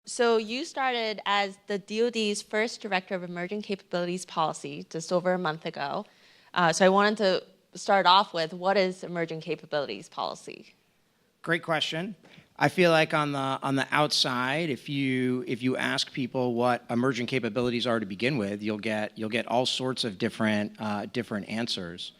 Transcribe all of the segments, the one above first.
So you started as the DoD's first Director of Emerging Capabilities Policy just over a month ago. So I wanted to start off with, what is Emerging Capabilities Policy? Great question. I feel like on the outside, if you ask people what emerging capabilities are to begin with, you'll get all sorts of different answers.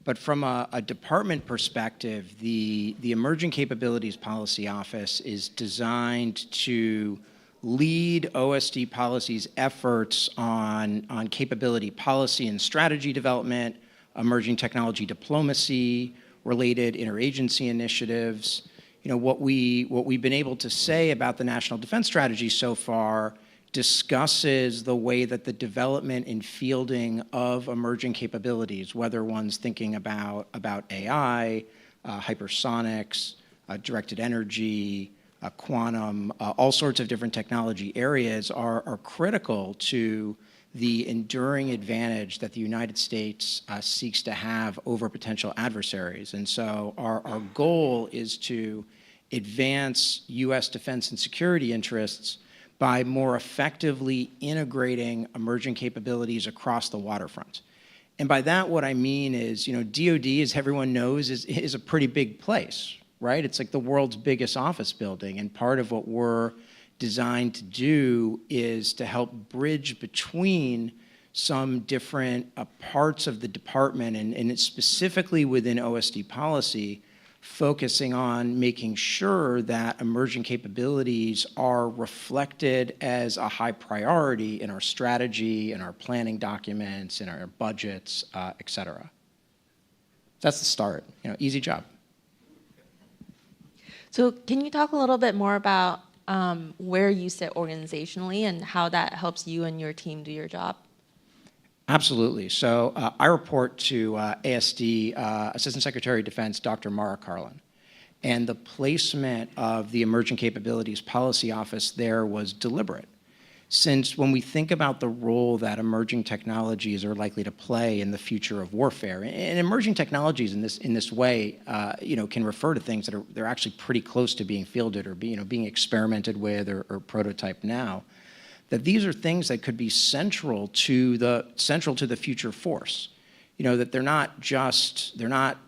But from a department perspective, the Emerging Capabilities Policy Office is designed to lead OSD Policy's efforts on capability policy and strategy development, emerging technology diplomacy, related interagency initiatives. You know, what we've been able to say about the National Defense Strategy so far discusses the way that the development and fielding of emerging capabilities, whether one's thinking about AI, hypersonics, directed energy, quantum, all sorts of different technology areas are critical to the enduring advantage that the United States seeks to have over potential adversaries. And so our goal is to advance U.S. defense and security interests by more effectively integrating emerging capabilities across the waterfront. And by that, what I mean is, you know, DoD, as everyone knows, is a pretty big place, right? It's like the world's biggest office building. And part of what we're designed to do is to help bridge between some different parts of the department, and it's specifically within OSD policy, focusing on making sure that emerging capabilities are reflected as a high priority in our strategy, in our planning documents, in our budgets, et cetera. That's the start. You know, easy job. So can you talk a little bit more about where you sit organizationally and how that helps you and your team do your job? Absolutely. So I report to ASD, Assistant Secretary of Defense, Dr. Mara Karlin. And the placement of the Emerging Capabilities Policy Office there was deliberate. Since when we think about the role that emerging technologies are likely to play in the future of warfare, and emerging technologies in this way, you know, can refer to things that they're actually pretty close to being fielded or being experimented with or prototyped now, that these are things that could be central to the future force. You know, that they're not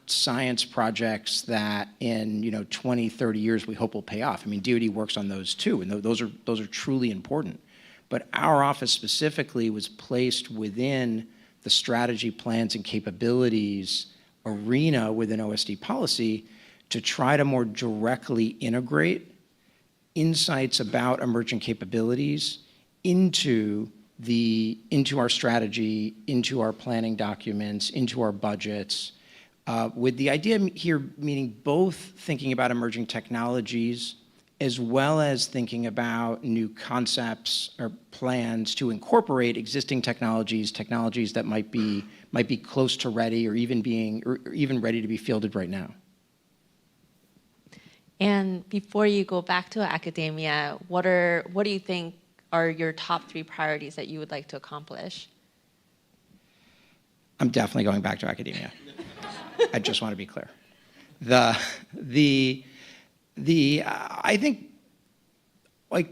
science projects that in 20, 30 years we hope will pay off. I mean, DoD works on those too, and those are truly important. But our office specifically was placed within the strategy, plans, and capabilities arena within OSD policy to try to more directly integrate insights about emerging capabilities into our strategy, into our planning documents, into our budgets, with the idea here meaning both thinking about emerging technologies as well as thinking about new concepts or plans to incorporate existing technologies that might be close to ready or even ready to be fielded right now. And before you go back to academia, what do you think are your top 3 priorities that you would like to accomplish? I'm definitely going back to academia. I just want to be clear. I think, like,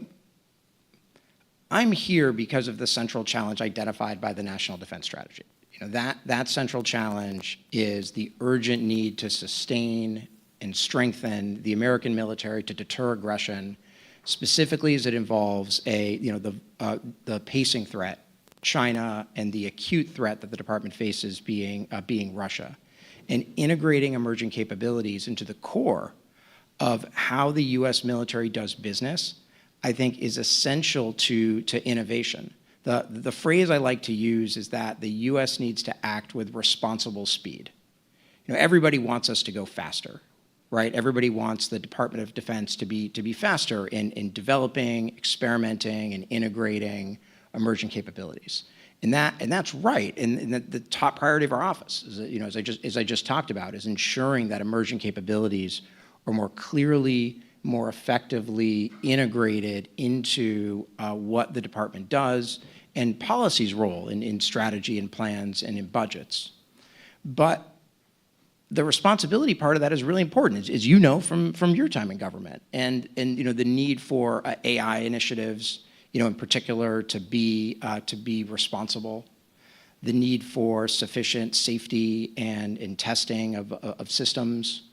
I'm here because of the central challenge identified by the National Defense Strategy. You know, that central challenge is the urgent need to sustain and strengthen the American military to deter aggression, specifically as it involves the pacing threat, China, and the acute threat that the department faces being Russia, and integrating emerging capabilities into the core of how the U.S. military does business, I think is essential to innovation. The phrase I like to use is that the U.S. needs to act with responsible speed. You know, everybody wants us to go faster, right? Everybody wants the Department of Defense to be faster in developing, experimenting, and integrating emerging capabilities. And that's right. And the top priority of our office, as I just talked about, is ensuring that emerging capabilities are more clearly, more effectively integrated into what the department does and policy's role in strategy and plans and in budgets. But the responsibility part of that is really important, as you know from your time in government, and the need for AI initiatives, in particular, to be responsible, the need for sufficient safety and testing of systems.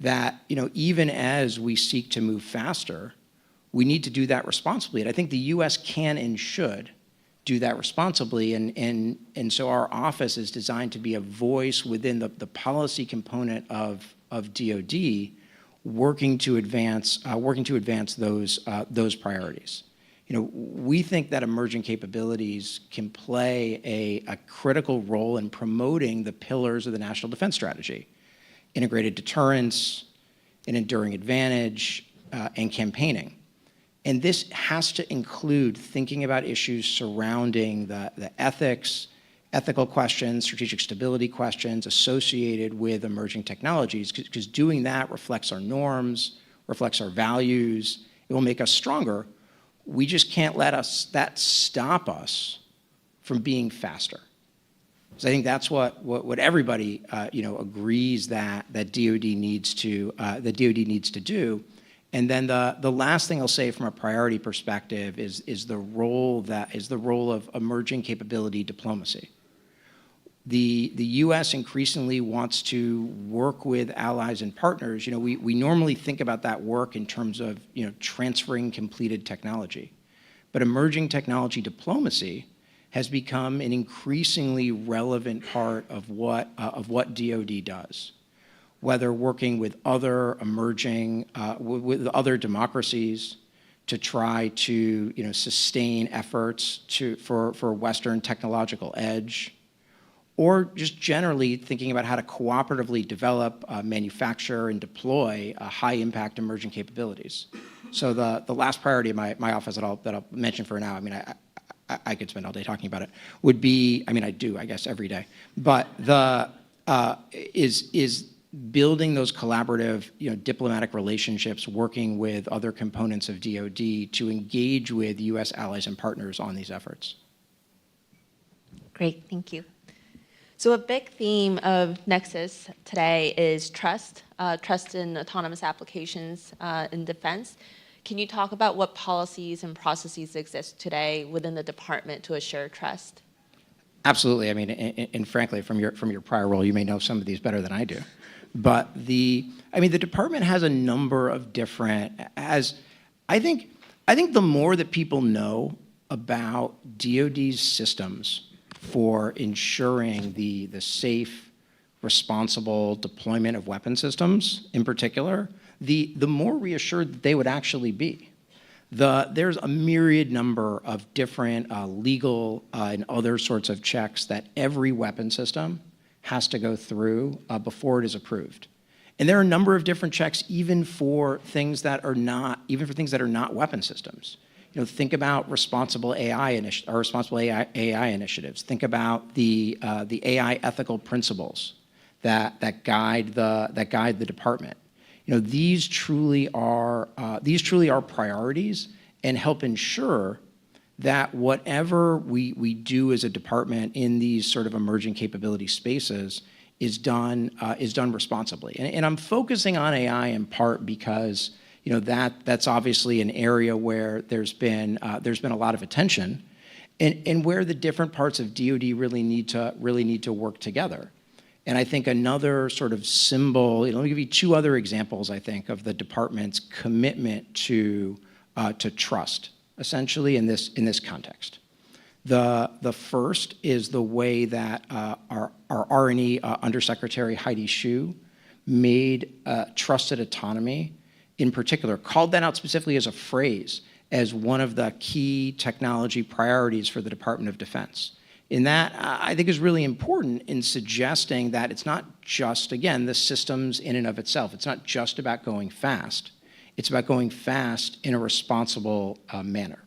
That even as we seek to move faster, we need to do that responsibly, and I think the U.S. can and should do that responsibly, and so our office is designed to be a voice within the policy component of DoD, working to advance those priorities. We think that emerging capabilities can play a critical role in promoting the pillars of the National Defense Strategy: integrated deterrence, an enduring advantage, and campaigning. And this has to include thinking about issues surrounding the ethical questions, strategic stability questions associated with emerging technologies, because doing that reflects our norms, reflects our values. It will make us stronger. We just can't let that stop us from being faster. So I think that's what everybody agrees that DoD needs to do. And then the last thing I'll say from a priority perspective is the role of emerging capability diplomacy. The U.S. increasingly wants to work with allies and partners. We normally think about that work in terms of transferring completed technology, but emerging technology diplomacy has become an increasingly relevant part of what DoD does. Whether working with other with other democracies to try to sustain efforts for Western technological edge, or just generally thinking about how to cooperatively develop, manufacture, and deploy high-impact emerging capabilities. So the last priority of my office that I'll mention for now, I could spend all day talking about it, would be, I do, I guess, every day, but is building those collaborative, diplomatic relationships, working with other components of DoD to engage with U.S. allies and partners on these efforts. Great, thank you. So a big theme of Nexus today is trust, trust in autonomous applications in defense. Can you talk about what policies and processes exist today within the department to assure trust? Absolutely. And frankly, from your prior role, you may know some of these better than I do. But the department has a number of different, I think the more that people know about DoD's systems for ensuring the safe, responsible deployment of weapon systems in particular, the more reassured that they would actually be. There's a myriad number of different legal and other sorts of checks that every weapon system has to go through before it is approved. And there are a number of different checks even for things that are not weapon systems. Think about responsible AI initiatives. Think about the AI ethical principles that guide the department. These truly are priorities and help ensure that whatever we do as a department in these sort of emerging capability spaces is done responsibly. And I'm focusing on AI in part because that's obviously an area where there's been a lot of attention, and where the different parts of DoD really need to work together. And I think another sort of symbol. Let me give you two other examples. I think of the department's commitment to trust, essentially in this context. The first is the way that our R&E Undersecretary Heidi Shyu made trusted autonomy, in particular, called that out specifically as a phrase, as one of the key technology priorities for the Department of Defense. And that, I think, is really important in suggesting that it's not just, again, the systems in and of itself. It's not just about going fast. It's about going fast in a responsible manner.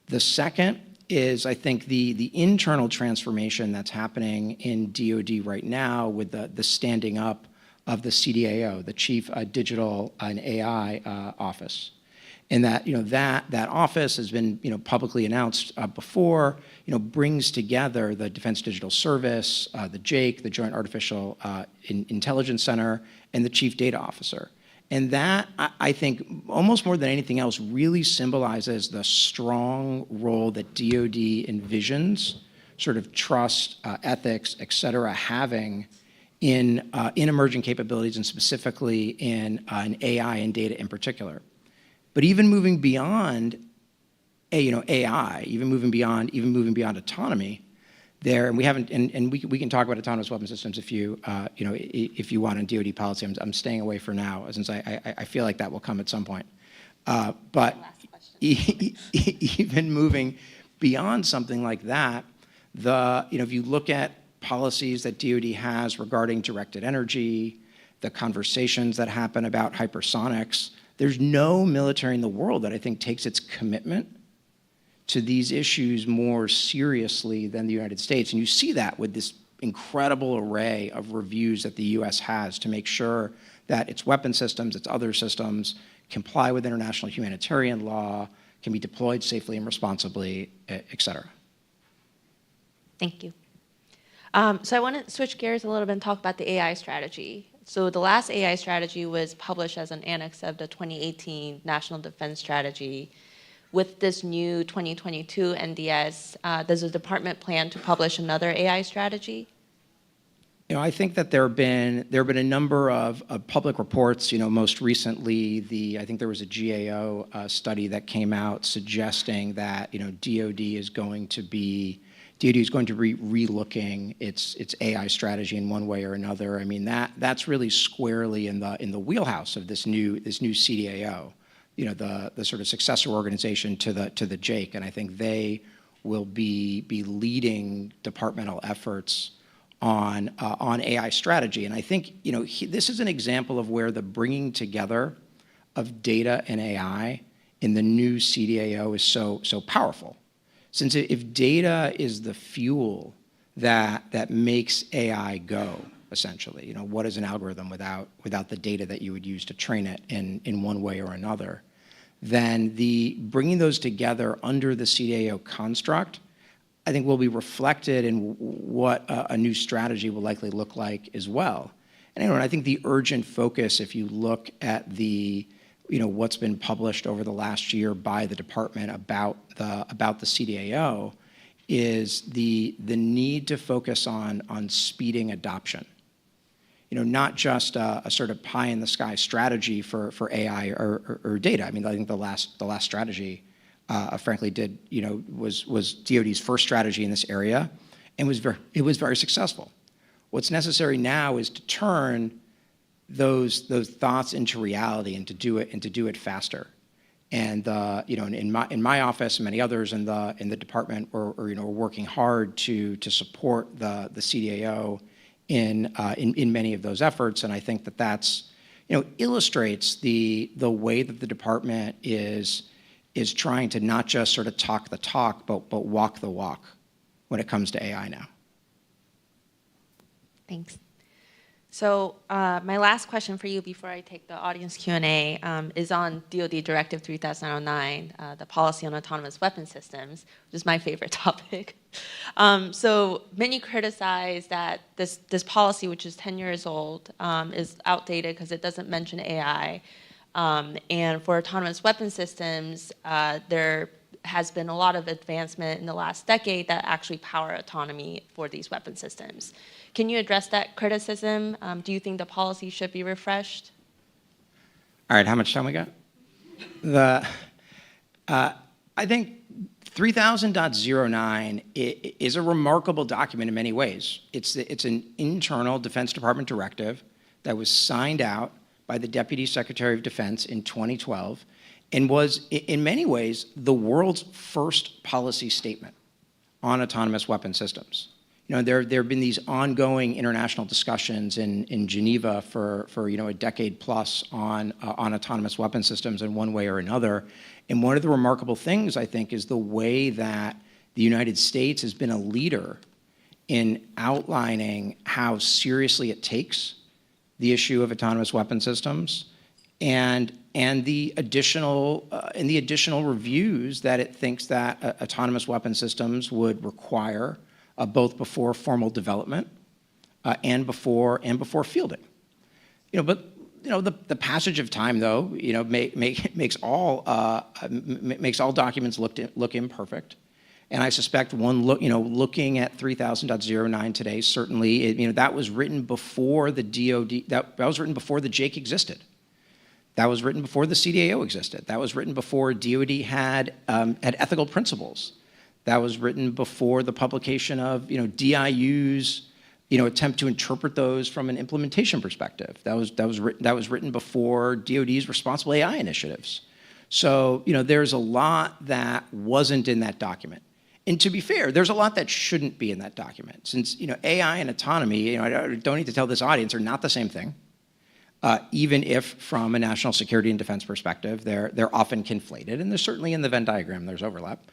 The second is, I think, the internal transformation that's happening in DoD right now with the standing up of the CDAO, the Chief Digital and AI Office. And that, that office has been, publicly announced before, brings together the Defense Digital Service, the JAIC, the Joint Artificial Intelligence Center, and the Chief Data Officer. And that, I think, almost more than anything else, really symbolizes the strong role that DoD envisions sort of trust, ethics, et cetera, having in emerging capabilities, and specifically in AI and data in particular. But even moving beyond, AI, even moving beyond autonomy, and we haven't, and we can talk about autonomous weapon systems if you, if you want in DoD policy. I'm staying away for now, since I feel like that will come at some point. But even moving beyond something like that, if you look at policies that DoD has regarding directed energy, the conversations that happen about hypersonics, there's no military in the world that I think takes its commitment to these issues more seriously than the United States. And you see that with this incredible array of reviews that the US has to make sure that its weapon systems, its other systems, comply with international humanitarian law, can be deployed safely and responsibly, et cetera. Thank you. So I want to switch gears a little bit and talk about the AI strategy. So the last AI strategy was published as an annex of the 2018 National Defense Strategy. With this new 2022 NDS, does the department plan to publish another AI strategy? I think that there have been a number of public reports. Most recently, I think there was a GAO study that came out suggesting that DoD is going to be relooking its AI strategy in one way or another. I mean, that's really squarely in the wheelhouse of this new CDAO, the sort of successor organization to the JAIC, and I think they will be leading departmental efforts on AI strategy. And I think this is an example of where the bringing together of data and AI in the new CDAO is so powerful. Since if data is the fuel that makes AI go, essentially, what is an algorithm without the data that you would use to train it in one way or another, then the bringing those together under the CDAO construct, I think, will be reflected in what a new strategy will likely look like as well. And I think the urgent focus, if you look at the what's been published over the last year by the department about the CDAO, is the need to focus on speeding adoption. Not just a sort of pie in the sky strategy for AI or data. I mean, I think the last strategy, frankly, was DoD's first strategy in this area, and it was very successful. What's necessary now is to turn those thoughts into reality and to do it faster. And in my office and many others in the department are working hard to support the CDAO in many of those efforts. And I think that's illustrates the way that the department is trying to not just sort of talk the talk, but walk the walk when it comes to AI now. Thanks. So my last question for you before I take the audience Q&A is on DoD Directive 3009, the policy on autonomous weapon systems, which is my favorite topic. So many criticize that this policy, which is 10 years old, is outdated because it doesn't mention AI. And for autonomous weapon systems, there has been a lot of advancement in the last decade that actually power autonomy for these weapon systems. Can you address that criticism? Do you think the policy should be refreshed? All right, how much time we got? I think 3000.09 is a remarkable document in many ways. It's an internal Defense Department directive that was signed out by the Deputy Secretary of Defense in 2012 and was, in many ways, the world's first policy statement on autonomous weapon systems. There have been these ongoing international discussions in Geneva for a decade plus on autonomous weapon systems in one way or another. And one of the remarkable things, I think, is the way that the United States has been a leader in outlining how seriously it takes the issue of autonomous weapon systems and the additional reviews that it thinks that autonomous weapon systems would require, both before formal development and before fielding. But the passage of time, though, makes all documents look imperfect. And I suspect looking at 3000.09 today, certainly, that was written before the DoD, that was written before the JAIC existed. That was written before the CDAO existed. That was written before DoD had ethical principles. That was written before the publication of DIU's attempt to interpret those from an implementation perspective. That was written before DoD's responsible AI initiatives. So there's a lot that wasn't in that document. And to be fair, there's a lot that shouldn't be in that document. Since AI and autonomy, I don't need to tell this audience, are not the same thing. Even if, from a national security and defense perspective, they're often conflated, and there's certainly in the Venn diagram there's overlap.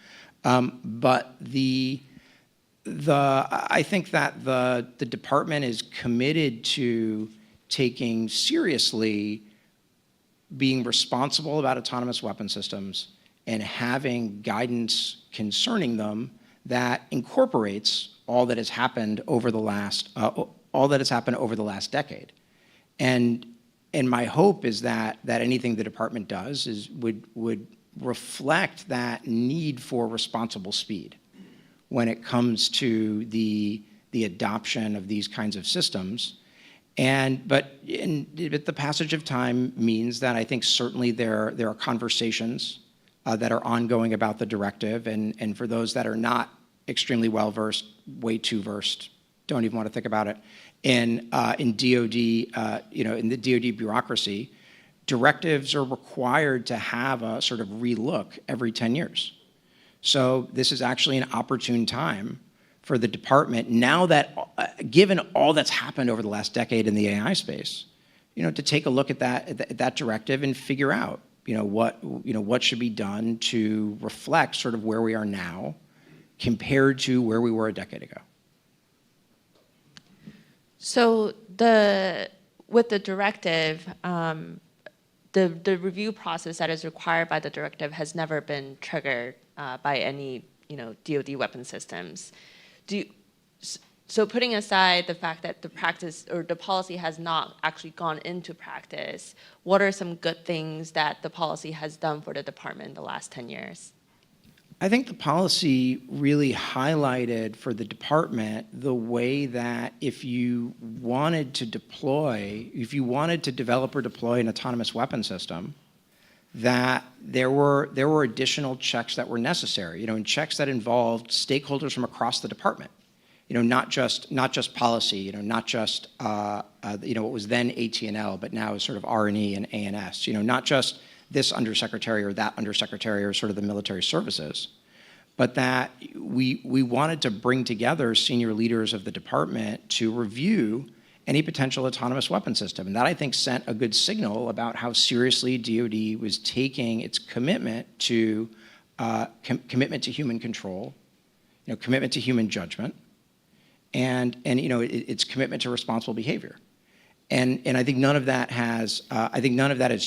But I think that the department is committed to taking seriously being responsible about autonomous weapon systems and having guidance concerning them that incorporates all that has happened over the last decade. And my hope is that anything the department does would reflect that need for responsible speed when it comes to the adoption of these kinds of systems. But the passage of time means that I think certainly there are conversations that are ongoing about the directive, and for those that are not extremely well versed, way too versed, don't even want to think about it, in DoD, in the DoD bureaucracy, directives are required to have a sort of relook every 10 years. So this is actually an opportune time for the department, now that, given all that's happened over the last decade in the AI space, to take a look at that directive and figure out, what should be done to reflect sort of where we are now compared to where we were a decade ago. So with the directive, the review process that is required by the directive has never been triggered by any DoD weapon systems. So putting aside the fact that the practice or the policy has not actually gone into practice, what are some good things that the policy has done for the department in the last 10 years? I think the policy really highlighted for the department the way that if you wanted to develop or deploy an autonomous weapon system, that there were additional checks that were necessary, and checks that involved stakeholders from across the department. Not just policy, not just what was then AT&L, but now is sort of R&E and A&S. Not just this undersecretary or that undersecretary or sort of the military services, but that we wanted to bring together senior leaders of the department to review any potential autonomous weapon system. And that, I think, sent a good signal about how seriously DoD was taking its commitment to human control, commitment to human judgment, and its commitment to responsible behavior. And I think none of that has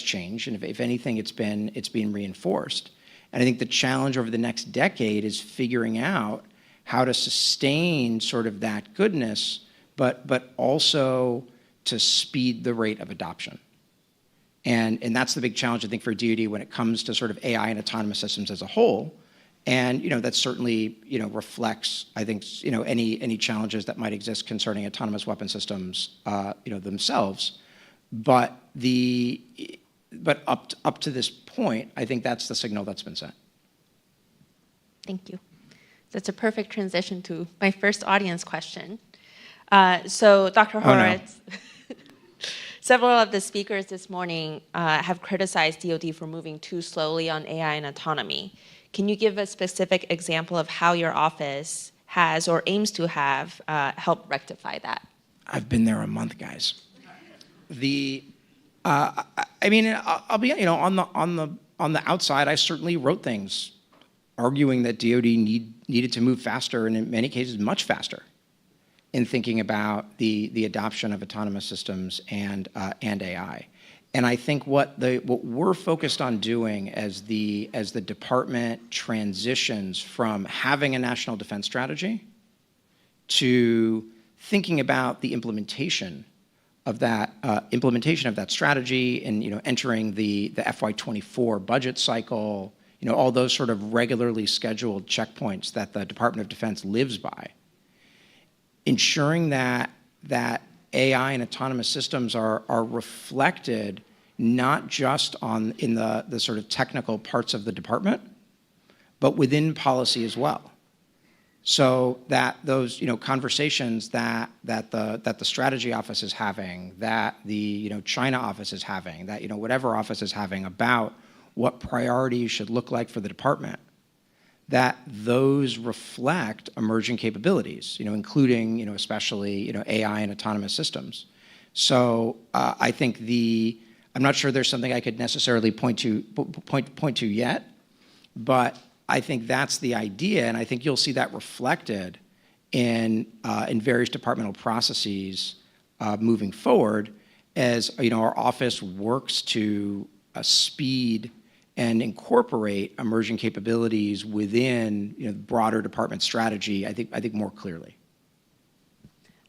changed. And if anything, it's been reinforced. And I think the challenge over the next decade is figuring out how to sustain sort of that goodness, but also to speed the rate of adoption. And that's the big challenge, I think, for DoD when it comes to sort of AI and autonomous systems as a whole. And that certainly reflects, I think, any challenges that might exist concerning autonomous weapon systems themselves. But up to this point, I think that's the signal that's been sent. Thank you. That's a perfect transition to my first audience question. So, Dr. Horowitz, Oh, no. Several of the speakers this morning have criticized DoD for moving too slowly on AI and autonomy. Can you give a specific example of how your office has or aims to have helped rectify that? I've been there a month, guys. I'll be, on the outside, I certainly wrote things arguing that DoD needed to move faster, and in many cases, much faster, in thinking about the adoption of autonomous systems and AI. And I think what we're focused on doing as the department transitions from having a national defense strategy to thinking about the implementation of that strategy, and entering the FY24 budget cycle, all those sort of regularly scheduled checkpoints that the Department of Defense lives by, ensuring that AI and autonomous systems are reflected not just in the sort of technical parts of the department, but within policy as well. So that those conversations that the strategy office is having, that the China office is having, that whatever office is having about what priorities should look like for the department, that those reflect emerging capabilities, including especially AI and autonomous systems. So I think I'm not sure there's something I could necessarily point to yet, but I think that's the idea, and I think you'll see that reflected in various departmental processes moving forward as our office works to speed and incorporate emerging capabilities within broader department strategy. I think more clearly.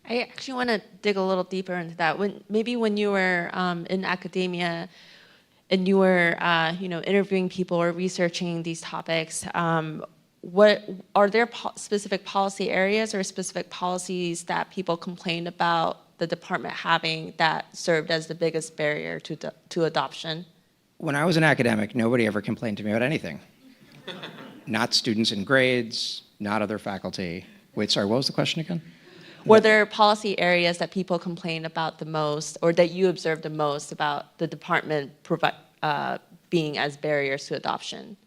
I actually want to dig a little deeper into that. When you were in academia, and you were, interviewing people or researching these topics, what are there specific policy areas or specific policies that people complained about the department having that served as the biggest barrier to adoption? When I was an academic, nobody ever complained to me about anything. Not students in grades, not other faculty. Wait, sorry, what was the question again? Were there policy areas that people complained about the most, or that you observed the most about the department being as barriers to adoption?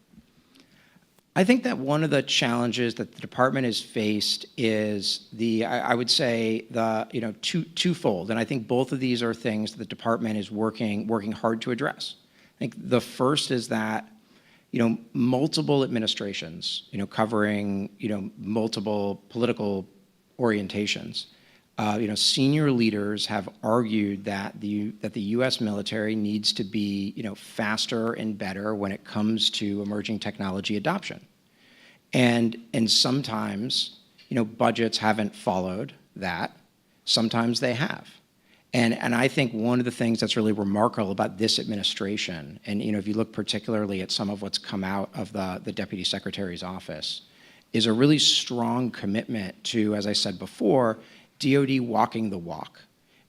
I think that one of the challenges that the department has faced is I would say twofold, and I think both of these are things that the department is working hard to address. I think the first is that multiple administrations, covering multiple political orientations, senior leaders have argued that the U.S. military needs to be faster and better when it comes to emerging technology adoption, and sometimes budgets haven't followed that. Sometimes they have, and I think one of the things that's really remarkable about this administration, and if you look particularly at some of what's come out of the Deputy Secretary's office, is a really strong commitment to, as I said before, DoD walking the walk.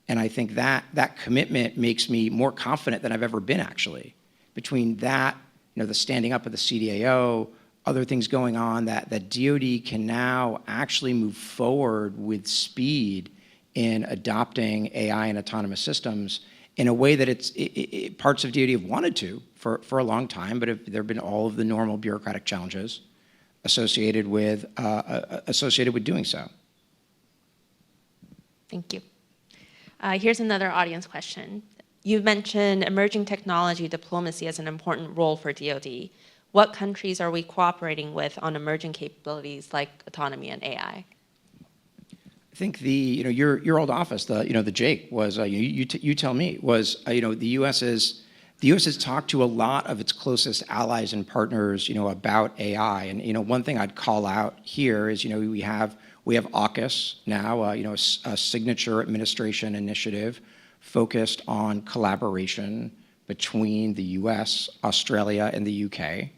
And I think that commitment makes me more confident than I've ever been, actually. Between that, the standing up of the CDAO, other things going on, that DoD can now actually move forward with speed in adopting AI and autonomous systems in a way that parts of DoD have wanted to for a long time, but there have been all of the normal bureaucratic challenges associated with doing so. Thank you. Here's another audience question. You mentioned emerging technology diplomacy as an important role for DoD. What countries are we cooperating with on emerging capabilities like autonomy and AI? I think your old office, the JAIC was you tell me, was the U.S. has talked to a lot of its closest allies and partners about AI, and one thing I'd call out here is we have AUKUS now, a signature administration initiative focused on collaboration between the U.S., Australia, and the U.K.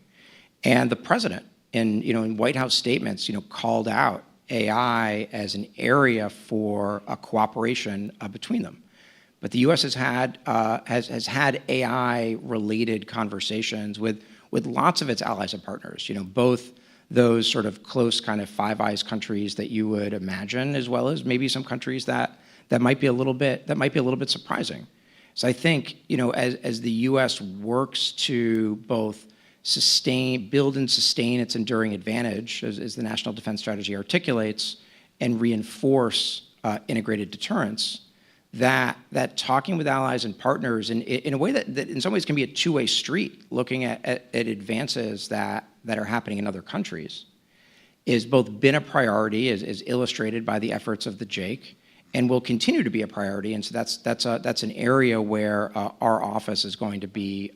And the president, in White House statements, called out AI as an area for a cooperation between them. But the U.S. has had AI-related conversations with lots of its allies and partners. Both those sort of close kind of Five Eyes countries that you would imagine, as well as maybe some countries that might be a little bit surprising. So I think as the U.S. works to both build and sustain its enduring advantage, as the National Defense Strategy articulates, and reinforce integrated deterrence, that talking with allies and partners in a way that in some ways can be a two-way street, looking at advances that are happening in other countries, is both been a priority, as illustrated by the efforts of the JAIC, and will continue to be a priority. And so that's an area where our office is going to be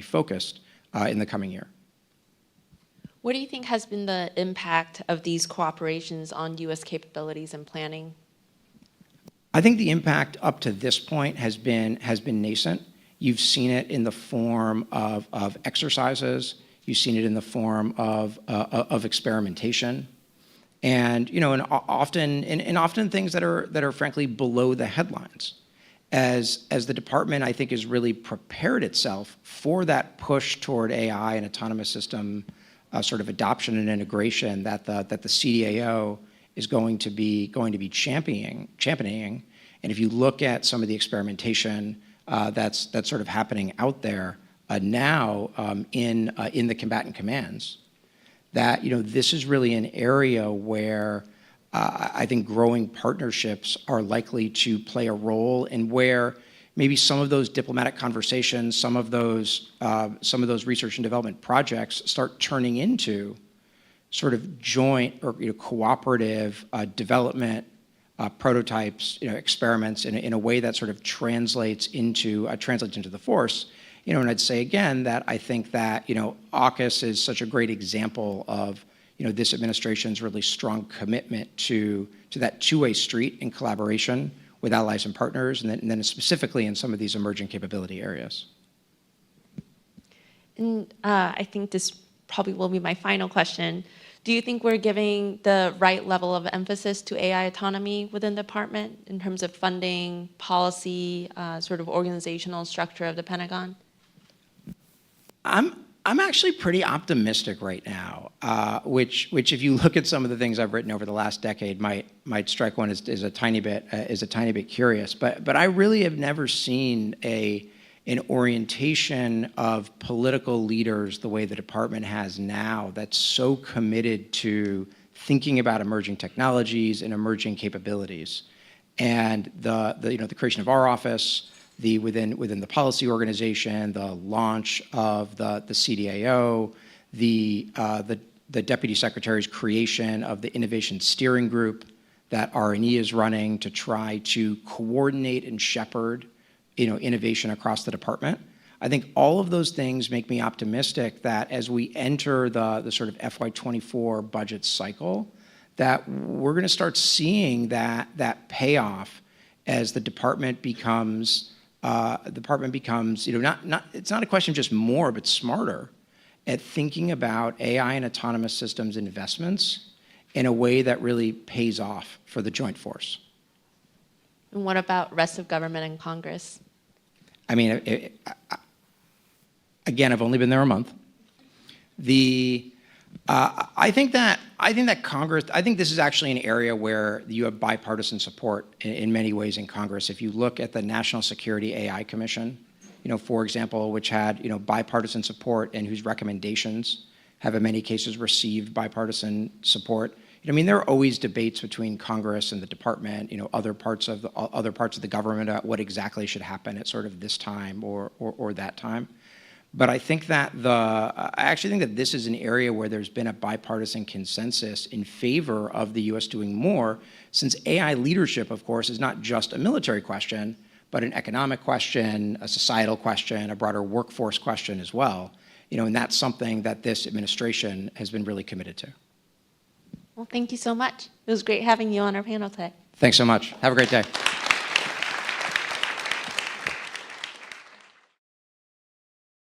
focused in the coming year. What do you think has been the impact of these cooperations on U.S. capabilities and planning? I think the impact up to this point has been nascent. You've seen it in the form of exercises. You've seen it in the form of experimentation, and often things that are frankly below the headlines. As the department, I think, has really prepared itself for that push toward AI and autonomous system sort of adoption and integration that the CDAO is going to be championing. And if you look at some of the experimentation that's sort of happening out there now in the combatant commands, that this is really an area where I think growing partnerships are likely to play a role, and where maybe some of those diplomatic conversations, some of those research and development projects start turning into sort of joint or cooperative development prototypes, experiments in a way that sort of translates into the force. And I'd say again that I think that AUKUS is such a great example of this administration's really strong commitment to that two-way street in collaboration with allies and partners, and then specifically in some of these emerging capability areas. And I think this probably will be my final question. Do you think we're giving the right level of emphasis to AI autonomy within the department in terms of funding, policy, sort of organizational structure of the Pentagon? I'm actually pretty optimistic right now, which if you look at some of the things I've written over the last decade might strike one as a tiny bit curious. But I really have never seen an orientation of political leaders the way the department has now, that's so committed to thinking about emerging technologies and emerging capabilities. And the creation of our office, within the policy organization, the launch of the CDAO, the Deputy Secretary's creation of the Innovation Steering Group that R&E is running to try to coordinate and shepherd innovation across the department. I think all of those things make me optimistic that as we enter the sort of FY24 budget cycle, that we're going to start seeing that payoff as the department becomes it's not a question of just more, but smarter at thinking about AI and autonomous systems investments in a way that really pays off for the joint force. And what about rest of government and Congress? I mean, again, I've only been there a month. I think that Congress, I think this is actually an area where you have bipartisan support in many ways in Congress. If you look at the National Security AI Commission, for example, which had, bipartisan support and whose recommendations have in many cases received bipartisan support. I mean, there are always debates between Congress and the department, other parts of the government about what exactly should happen at sort of this time or that time. But I think that I actually think that this is an area where there's been a bipartisan consensus in favor of the U.S. doing more, since AI leadership, of course, is not just a military question, but an economic question, a societal question, a broader workforce question as well. And that's something that this administration has been really committed to. Well, thank you so much. It was great having you on our panel today. Thanks so much. Have a great day.